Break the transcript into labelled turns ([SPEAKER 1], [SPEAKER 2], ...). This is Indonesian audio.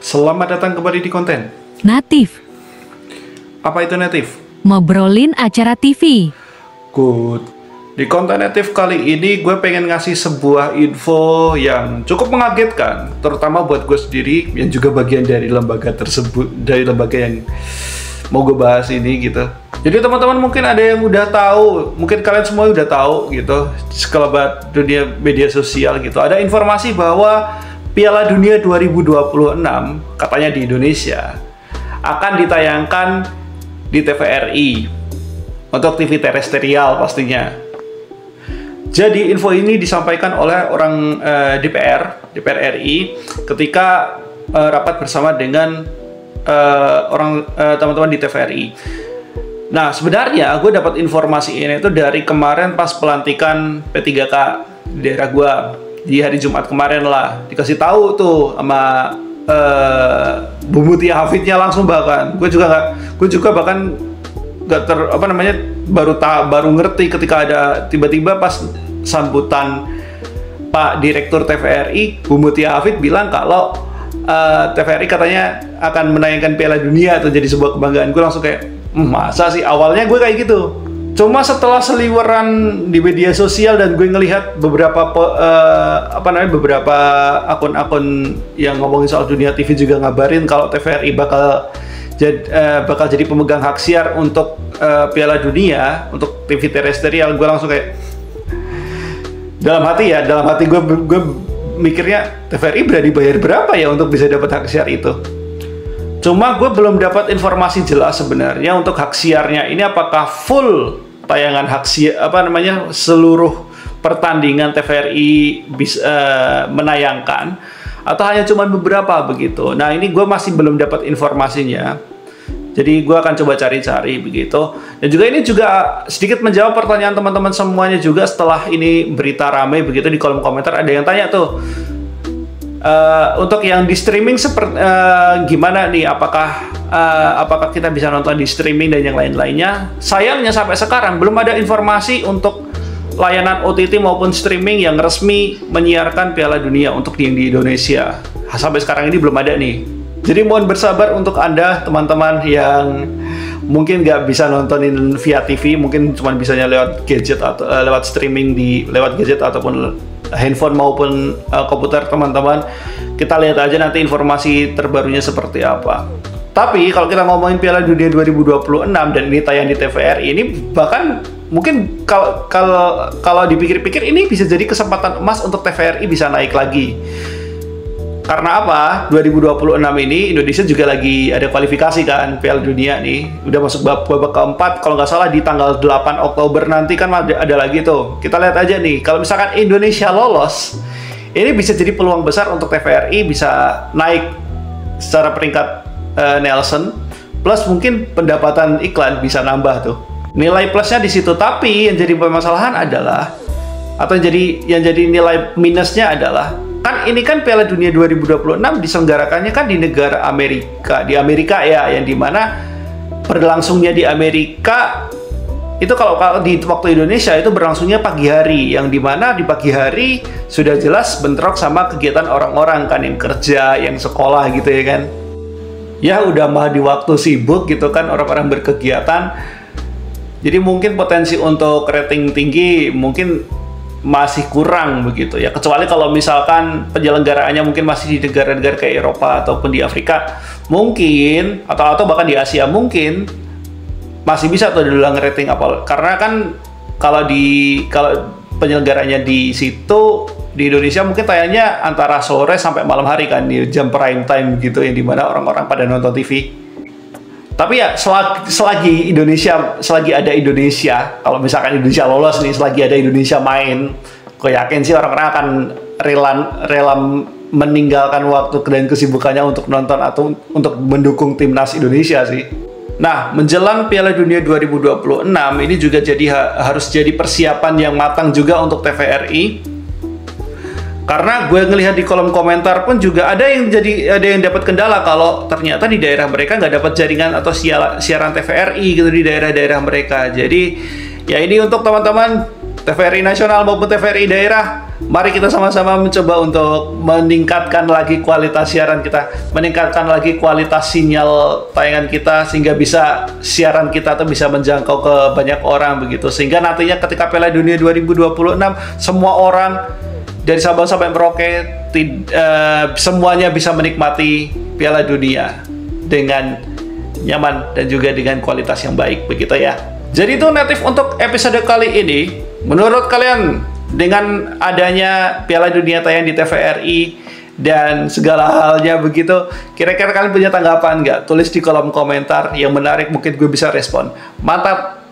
[SPEAKER 1] Selamat datang kembali di konten
[SPEAKER 2] Natif.
[SPEAKER 1] Apa itu Natif?
[SPEAKER 2] Ngobrolin acara TV.
[SPEAKER 1] Good. Di konten Natif kali ini gue pengen ngasih sebuah info yang cukup mengagetkan, terutama buat gue sendiri yang juga bagian dari lembaga tersebut, dari lembaga yang mau gue bahas ini gitu. Jadi teman-teman mungkin ada yang udah tahu, mungkin kalian semua udah tahu gitu, sekelebat dunia media sosial gitu. Ada informasi bahwa Piala Dunia 2026 katanya di Indonesia akan ditayangkan di TVRI untuk TV terestrial pastinya. Jadi info ini disampaikan oleh orang DPR RI ketika rapat bersama dengan teman-teman di TVRI. Nah sebenarnya gue dapat informasi ini itu dari kemarin pas pelantikan P3K di daerah gue. Di hari Jumat kemarin lah dikasih tahu tuh sama Bu Mutia Hafidnya langsung, bahkan gue juga bahkan nggak baru ngerti ketika ada tiba-tiba pas sambutan Pak Direktur TVRI, Bu Mutia Hafid bilang kalau TVRI katanya akan menayangkan Piala Dunia atau jadi sebuah kebanggaan. Gue langsung kayak masa sih, awalnya gue kayak gitu. Cuma setelah seliweran di media sosial dan gue ngelihat beberapa beberapa akun-akun yang ngomongin soal dunia TV juga ngabarin kalau TVRI bakal jadi pemegang hak siar untuk Piala Dunia untuk TV terestrial. Gue langsung kayak dalam hati gue mikirnya TVRI berani bayar berapa ya untuk bisa dapat hak siar itu. Cuma gue belum dapat informasi jelas sebenarnya untuk hak siarnya ini apakah full tayangan hak siar seluruh pertandingan TVRI bisa menayangkan atau hanya cuma beberapa begitu. Nah ini gue masih belum dapat informasinya. Jadi gue akan coba cari-cari begitu. Dan juga ini juga sedikit menjawab pertanyaan teman-teman semuanya juga setelah ini berita ramai begitu di kolom komentar. Ada yang tanya tuh, untuk yang di streaming gimana nih? Apakah kita bisa nonton di streaming dan yang lain-lainnya? Sayangnya sampai sekarang belum ada informasi untuk layanan OTT maupun streaming yang resmi menyiarkan Piala Dunia untuk yang di Indonesia. Sampai sekarang ini belum ada nih. Jadi mohon bersabar untuk Anda teman-teman yang mungkin nggak bisa nontonin via TV, mungkin cuma bisanya lewat gadget atau lewat streaming lewat gadget ataupun handphone maupun komputer teman-teman. Kita lihat aja nanti informasi terbarunya seperti apa. Tapi kalau kita ngomongin Piala Dunia 2026 dan ini tayang di TVRI ini, bahkan mungkin kalau dipikir-pikir ini bisa jadi kesempatan emas untuk TVRI bisa naik lagi. Karena apa? 2026 ini Indonesia juga lagi ada kualifikasi kan Piala Dunia nih. Udah masuk babak keempat kalau nggak salah di tanggal 8 Oktober nanti kan ada lagi tuh. Kita lihat aja nih, kalau misalkan Indonesia lolos, ini bisa jadi peluang besar untuk TVRI bisa naik secara peringkat Nielsen, plus mungkin pendapatan iklan bisa nambah tuh. Nilai plusnya di situ. Tapi yang jadi permasalahan adalah, atau yang jadi nilai minusnya adalah, kan ini kan Piala Dunia 2026 diselenggarakannya kan di negara Amerika, di Amerika ya, yang dimana berlangsungnya di Amerika itu kalau di waktu Indonesia itu berlangsungnya pagi hari, yang dimana di pagi hari sudah jelas bentrok sama kegiatan orang-orang kan, yang kerja, yang sekolah gitu ya kan. Ya udah mah di waktu sibuk gitu kan orang-orang berkegiatan. Jadi mungkin potensi untuk rating tinggi mungkin masih kurang begitu ya, kecuali kalau misalkan penyelenggaraannya mungkin masih di negara-negara kayak Eropa ataupun di Afrika mungkin, atau bahkan di Asia mungkin masih bisa tuh diulang rating apa, karena kan kalau penyelenggaranya di situ di Indonesia mungkin tayangnya antara sore sampai malam hari kan, di jam prime time gitu, yang dimana orang-orang pada nonton TV. Tapi ya selagi ada Indonesia, kalau misalkan Indonesia lolos nih, selagi ada Indonesia main, gue yakin sih orang-orang akan rela meninggalkan waktu dan kesibukannya untuk nonton atau untuk mendukung timnas Indonesia sih. Nah, menjelang Piala Dunia 2026 ini juga harus jadi persiapan yang matang juga untuk TVRI. Karena gue ngelihat di kolom komentar pun juga ada yang dapat kendala kalau ternyata di daerah mereka nggak dapat jaringan atau siaran TVRI gitu di daerah-daerah mereka. Jadi ya ini untuk teman-teman TVRI nasional maupun TVRI daerah, Mari kita sama-sama mencoba untuk meningkatkan lagi kualitas siaran kita, meningkatkan lagi kualitas sinyal tayangan kita, sehingga bisa siaran kita tuh bisa menjangkau ke banyak orang begitu. Sehingga nantinya ketika Piala Dunia 2026, semua orang dari Sabang sampai Merauke semuanya bisa menikmati Piala Dunia dengan nyaman dan juga dengan kualitas yang baik begitu ya. Jadi itu natif untuk episode kali ini. Menurut kalian, dengan adanya Piala Dunia tayang di TVRI dan segala halnya begitu, kira-kira kalian punya tanggapan nggak? Tulis di kolom komentar yang menarik, mungkin gue bisa respon. Mantap!